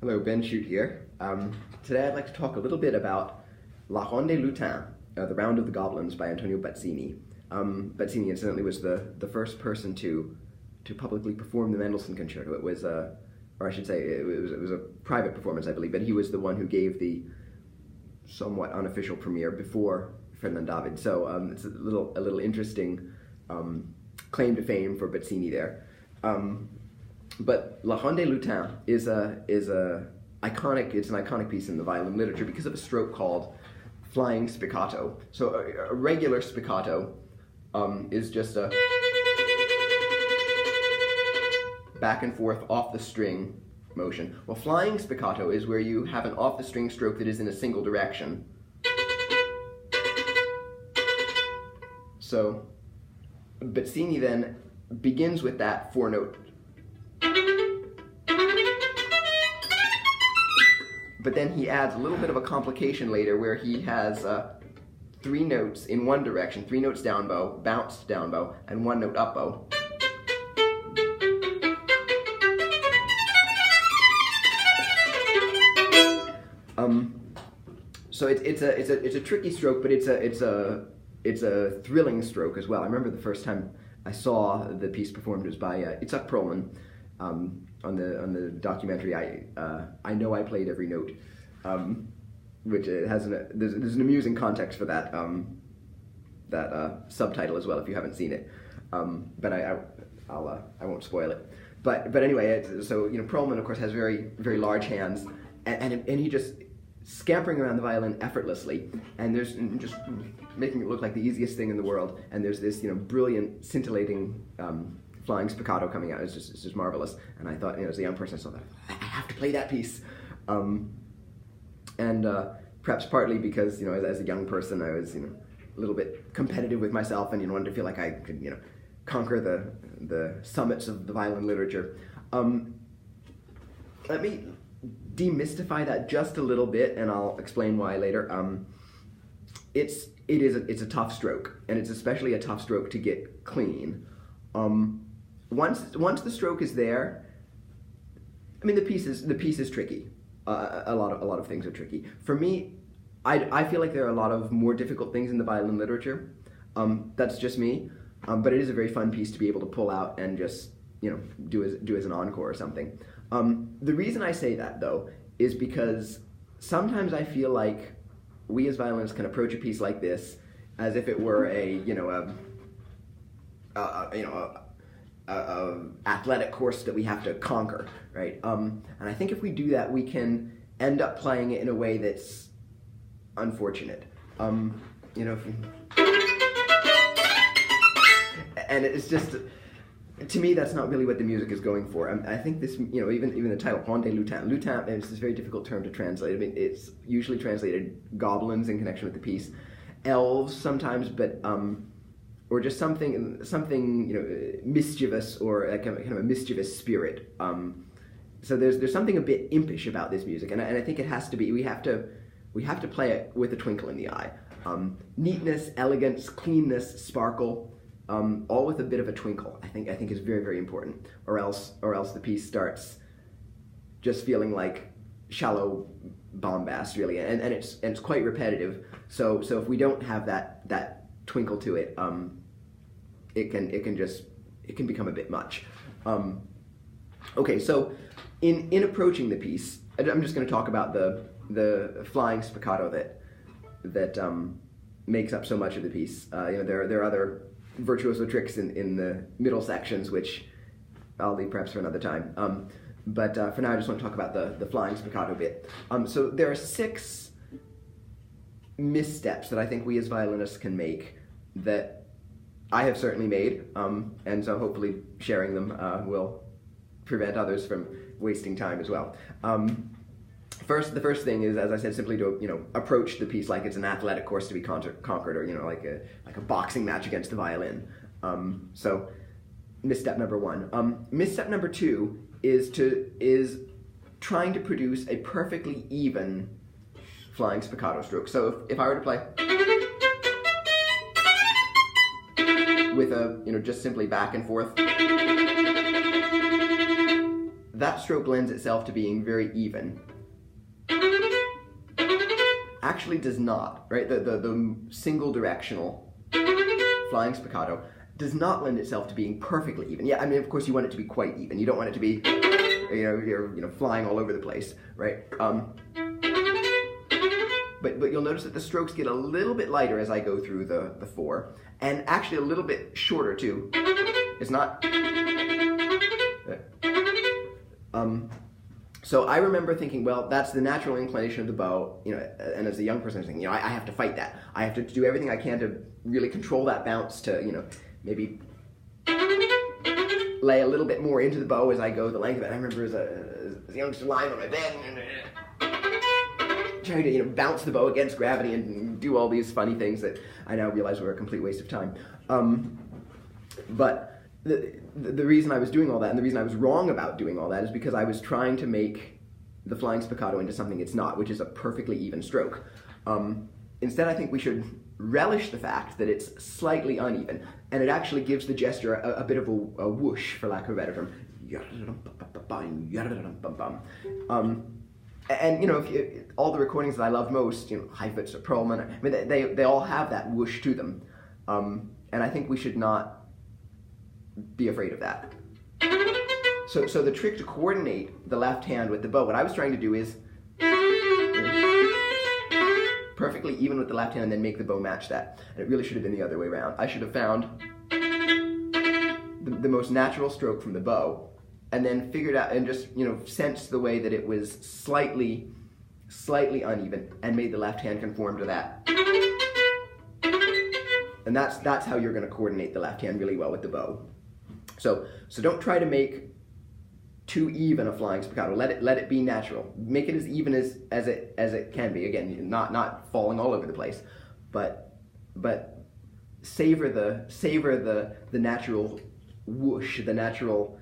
Hello, Ben Shute here. Today I'd like to talk a little bit about La Ronde Lutin, the Round of the Goblins by Antonio Bazzini. Bazzini, incidentally, was the first person to publicly perform the Mendelssohn Concerto. It was, or I should say, it was a private performance, I believe, but he was the one who gave the somewhat unofficial premiere before Ferdinand David. So it's a little interesting claim to fame for Bazzini there. But La Ronde Lutin is an iconic piece in the violin literature because of a stroke called flying spiccato. So a regular spiccato is just a back and forth off the string motion. Well, flying spiccato is where you have an off the string stroke that is in a single direction. So Bazzini then begins with that 4-note. But then he adds a little bit of a complication later where he has 3 notes in one direction, 3 notes down bow, bounced down bow, and 1 note up bow. So it's a tricky stroke, but it's a thrilling stroke as well. I remember the first time I saw the piece performed was by Itzhak Perlman. On the documentary, I know I played every note, which has there's an amusing context for that subtitle as well if you haven't seen it. But I won't spoil it. But anyway, so Perlman of course has very large hands, and he just scampering around the violin effortlessly, and there's just making it look like the easiest thing in the world. And there's this brilliant scintillating flying spiccato coming out. It's just marvelous. And I thought, as a young person, I saw that I have to play that piece. And perhaps partly because as a young person, I was a little bit competitive with myself and wanted to feel like I could conquer the summits of the violin literature. Let me demystify that just a little bit, and I'll explain why later. It's a tough stroke, and it's especially a tough stroke to get clean. Once the stroke is there, I mean the piece is tricky. A lot of things are tricky. For me, I feel like there are a lot of more difficult things in the violin literature. That's just me, but it is a very fun piece to be able to pull out and just do as an encore or something. The reason I say that though is because sometimes I feel like we as violinists can approach a piece like this as if it were a athletic course that we have to conquer, right? And I think if we do that, we can end up playing it in a way that's unfortunate. And it's just, to me, that's not really what the music is going for. I think this, even the title, Ronde Lutin. Lutin is this very difficult term to translate. I mean, it's usually translated goblins in connection with the piece, elves sometimes, but or just something mischievous, or like kind of a mischievous spirit. So there's something a bit impish about this music, and I think it has to be. We have to play it with a twinkle in the eye. Neatness, elegance, cleanness, sparkle, all with a bit of a twinkle. I think is very, very important. Or else the piece starts just feeling like shallow bombast, really, and it's quite repetitive. So if we don't have that twinkle to it, it can become a bit much. Okay, so in approaching the piece, I'm just going to talk about the flying spiccato that makes up so much of the piece. There are other virtuoso tricks in the middle sections, which I'll leave perhaps for another time. But for now, I just want to talk about the flying spiccato bit. So there are 6 missteps that I think we as violinists can make that I have certainly made, and so hopefully sharing them will prevent others from wasting time as well. The first thing is, as I said, simply to approach the piece like it's an athletic course to be conquered, or like a boxing match against the violin. So misstep number 1. Misstep number 2 is trying to produce a perfectly even flying spiccato stroke. So if I were to play with a just simply back and forth, that stroke lends itself to being very even. Actually does not, right? The single directional flying spiccato does not lend itself to being perfectly even. Yeah, I mean, of course you want it to be quite even. You don't want it to be, you're flying all over the place, right? But you'll notice that the strokes get a little bit lighter as I go through the 4, and actually a little bit shorter too. It's not. So I remember thinking, well, that's the natural inclination of the bow, and as a young person I was thinking, I have to fight that. I have to do everything I can to really control that bounce to, maybe lay a little bit more into the bow as I go the length of it. I remember as a youngster lying on my bed trying to bounce the bow against gravity and do all these funny things that I now realize were a complete waste of time. But the reason I was doing all that, and the reason I was wrong about doing all that, is because I was trying to make the flying spiccato into something it's not, which is a perfectly even stroke. Instead, I think we should relish the fact that it's slightly uneven, and it actually gives the gesture a bit of a whoosh, for lack of a better term. And if all the recordings that I love most, Heifetz or Perlman, I mean, they all have that whoosh to them, and I think we should not be afraid of that. So the trick to coordinate the left hand with the bow, what I was trying to do is perfectly even with the left hand and then make the bow match that. And it really should have been the other way around. I should have found the most natural stroke from the bow, and then figured out and just sensed the way that it was slightly uneven, and made the left hand conform to that. And that's how you're going to coordinate the left hand really well with the bow. So don't try to make too even a flying spiccato. Let it be natural. Make it as even as it can be. Again, not falling all over the place, but savor the natural whoosh, the natural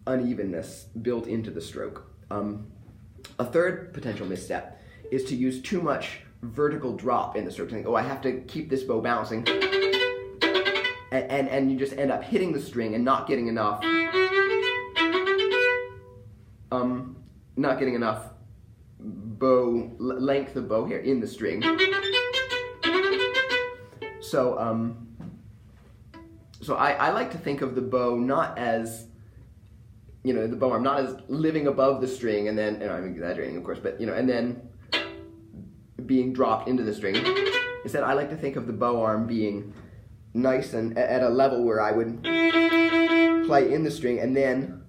unevenness built into the stroke. A third potential misstep is to use too much vertical drop in the stroke. To think, I have to keep this bow bouncing, and you just end up hitting the string and not getting enough. Not getting enough length of bow here in the string. So I like to think of the bow not as the bow arm not as living above the string and then, I'm exaggerating of course, but and then being dropped into the string. Instead, I like to think of the bow arm being nice and at a level where I would play in the string and then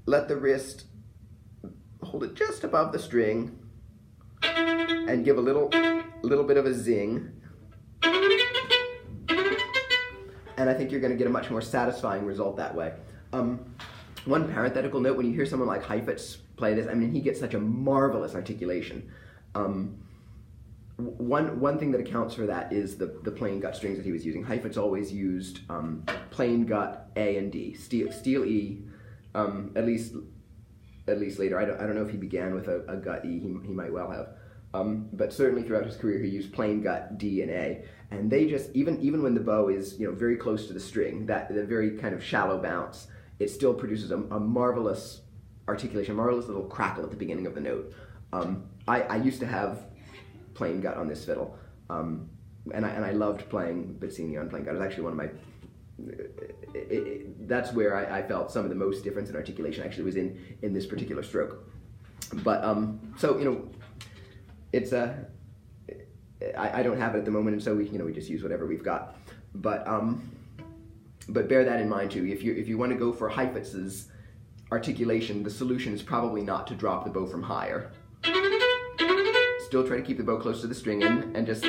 let the wrist hold it just above the string and give a little bit of a zing. And I think you're going to get a much more satisfying result that way. One parenthetical note, when you hear someone like Heifetz play this, I mean, he gets such a marvelous articulation. One thing that accounts for that is the plain gut strings that he was using. Heifetz always used plain gut A and D, steel E, at least later. I don't know if he began with a gut E. He might well have. But certainly throughout his career, he used plain gut D and A, and they just even when the bow is very close to the string, the very kind of shallow bounce, it still produces a marvelous articulation, a marvelous little crackle at the beginning of the note. I used to have plain gut on this fiddle, and I loved playing Bazzini on plain gut. It was actually one of my that's where I felt some of the most difference in articulation actually was in this particular stroke. But so it's I don't have it at the moment, and so we just use whatever we've got. But bear that in mind too. If you want to go for Heifetz's articulation, the solution is probably not to drop the bow from higher. Still try to keep the bow close to the string and just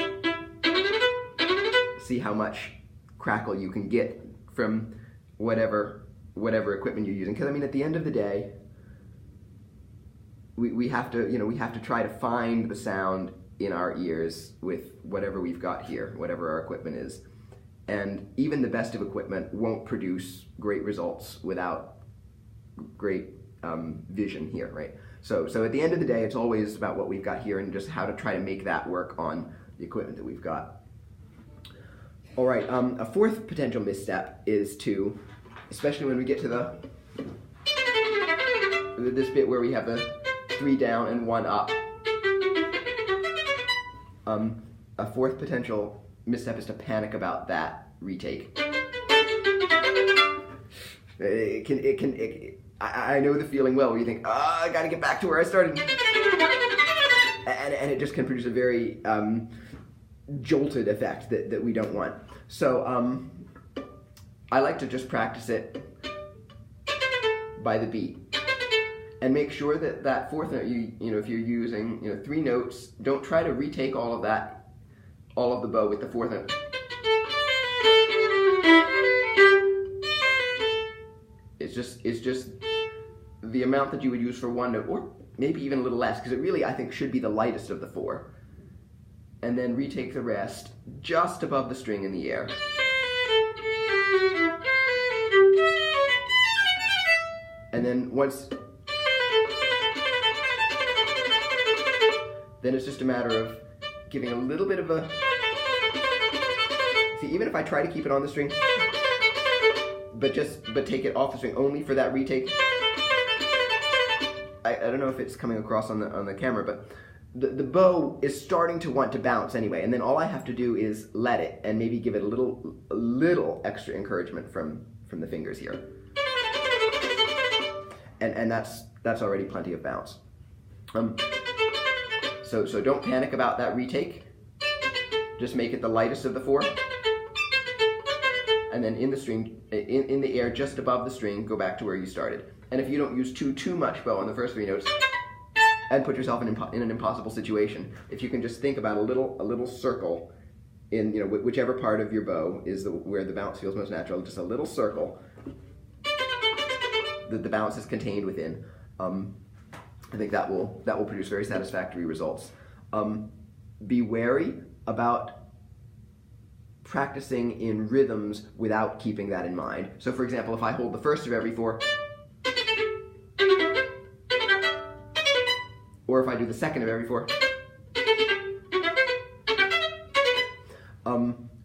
see how much crackle you can get from whatever equipment you're using. Because I mean, at the end of the day, we have to try to find the sound in our ears with whatever we've got here, whatever our equipment is. And even the best of equipment won't produce great results without great vision here, right? So at the end of the day, it's always about what we've got here and just how to try to make that work on the equipment that we've got. All right, a fourth potential misstep is to, especially when we get to the this bit where we have the 3 down and 1 up. A fourth potential misstep is to panic about that retake. I know the feeling well where you think, I gotta get back to where I started. And it just can produce a very jolted effect that we don't want. So I like to just practice it by the beat. And make sure that fourth note, you know, if you're using 3 notes, don't try to retake all of the bow with the fourth note. It's just the amount that you would use for 1 note, or maybe even a little less, because it really, I think, should be the lightest of the 4. And then retake the rest just above the string in the air. And then then it's just a matter of giving a little bit of a... See, even if I try to keep it on the string, but take it off the string only for that retake. I don't know if it's coming across on the camera, but the bow is starting to want to bounce anyway, and then all I have to do is let it and maybe give it a little extra encouragement from the fingers here. And that's already plenty of bounce. So don't panic about that retake. Just make it the lightest of the 4. And then in the string, in the air just above the string, go back to where you started. And if you don't use too much bow on the first 3 notes, and put yourself in an impossible situation, if you can just think about a little circle in whichever part of your bow is where the bounce feels most natural, just a little circle that the bounce is contained within. I think that will produce very satisfactory results. Be wary about practicing in rhythms without keeping that in mind. So for example, if I hold the first of every 4, or if I do the second of every 4,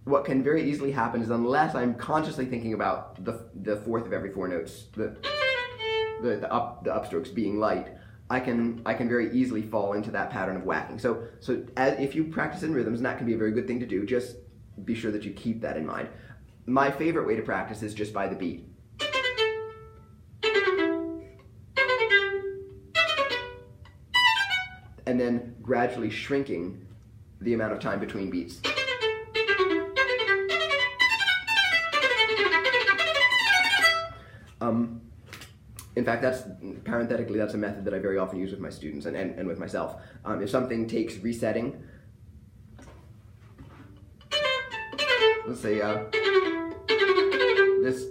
what can very easily happen is, unless I'm consciously thinking about the fourth of every 4 notes, the upstrokes being light, I can very easily fall into that pattern of whacking. So if you practice in rhythms, and that can be a very good thing to do, just be sure that you keep that in mind. My favorite way to practice is just by the beat. And then gradually shrinking the amount of time between beats. In fact, parenthetically, that's a method that I very often use with my students and with myself. If something takes resetting, let's say this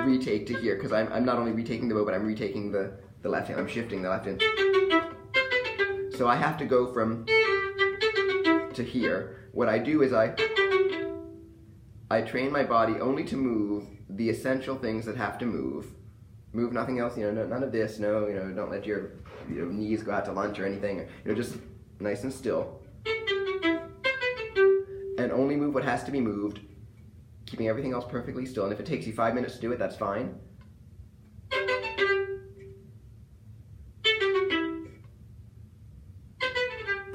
retake to here, because I'm not only retaking the bow, but I'm retaking the left hand. I'm shifting the left hand. So I have to go from to here. What I do is I train my body only to move the essential things that have to move. Move nothing else, none of this, don't let your knees go out to lunch or anything. Just nice and still. And only move what has to be moved, keeping everything else perfectly still. And if it takes you 5 minutes to do it, that's fine.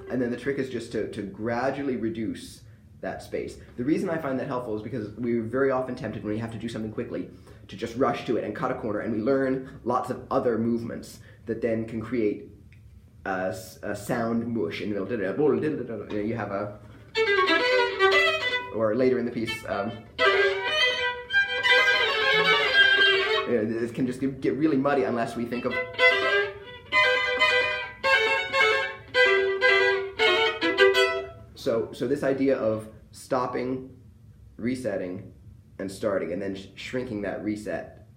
And then the trick is just to gradually reduce that space. The reason I find that helpful is because we're very often tempted when we have to do something quickly to just rush to it and cut a corner, and we learn lots of other movements that then can create a sound mush in the middle. You have a, or later in the piece, it can just get really muddy unless we think of. So this idea of stopping, resetting, and starting, and then shrinking that reset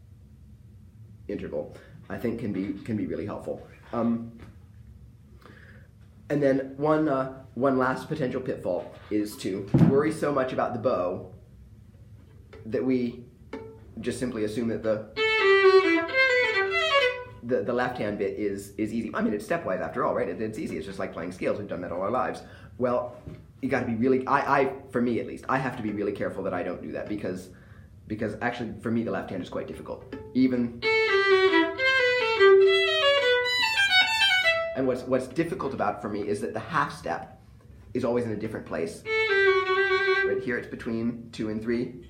interval, I think can be really helpful. And then one last potential pitfall is to worry so much about the bow that we just simply assume that the left hand bit is easy. I mean, it's stepwise after all, right? It's easy. It's just like playing scales. We've done that all our lives. Well, you got to be really, for me at least, I have to be really careful that I don't do that, because actually for me the left hand is quite difficult. Even And what's difficult about it for me is that the half step is always in a different place. Right here it's between 2 and 3.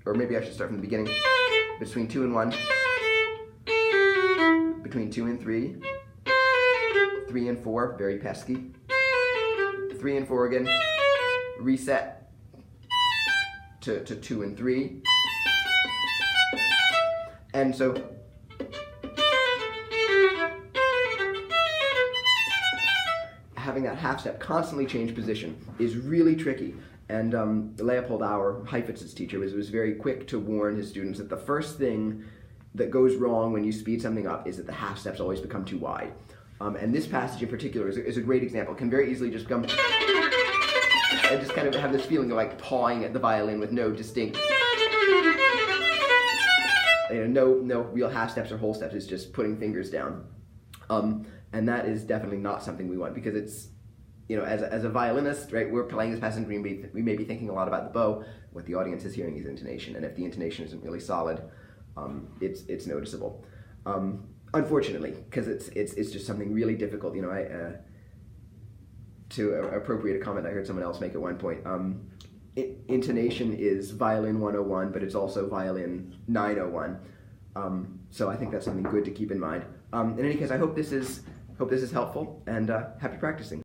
Or maybe I should start from the beginning. Between 2 and 1. Between 2 and 3. 3 and 4, very pesky. 3 and 4 again. Reset to 2 and 3. And so having that half step constantly change position is really tricky. And Leopold Auer, Heifetz's teacher, was very quick to warn his students that the first thing that goes wrong when you speed something up is that the half steps always become too wide. And this passage in particular is a great example. It can very easily just become and just kind of have this feeling of like pawing at the violin with no distinct, no real half steps or whole steps. It's just putting fingers down. And that is definitely not something we want, because it's, as a violinist, right, we're playing this passage, we may be thinking a lot about the bow. What the audience is hearing is intonation, and if the intonation isn't really solid, it's noticeable. Unfortunately, because it's just something really difficult. To appropriate a comment I heard someone else make at one point, intonation is violin 101, but it's also violin 901. So I think that's something good to keep in mind. In any case, I hope this is helpful, and happy practicing.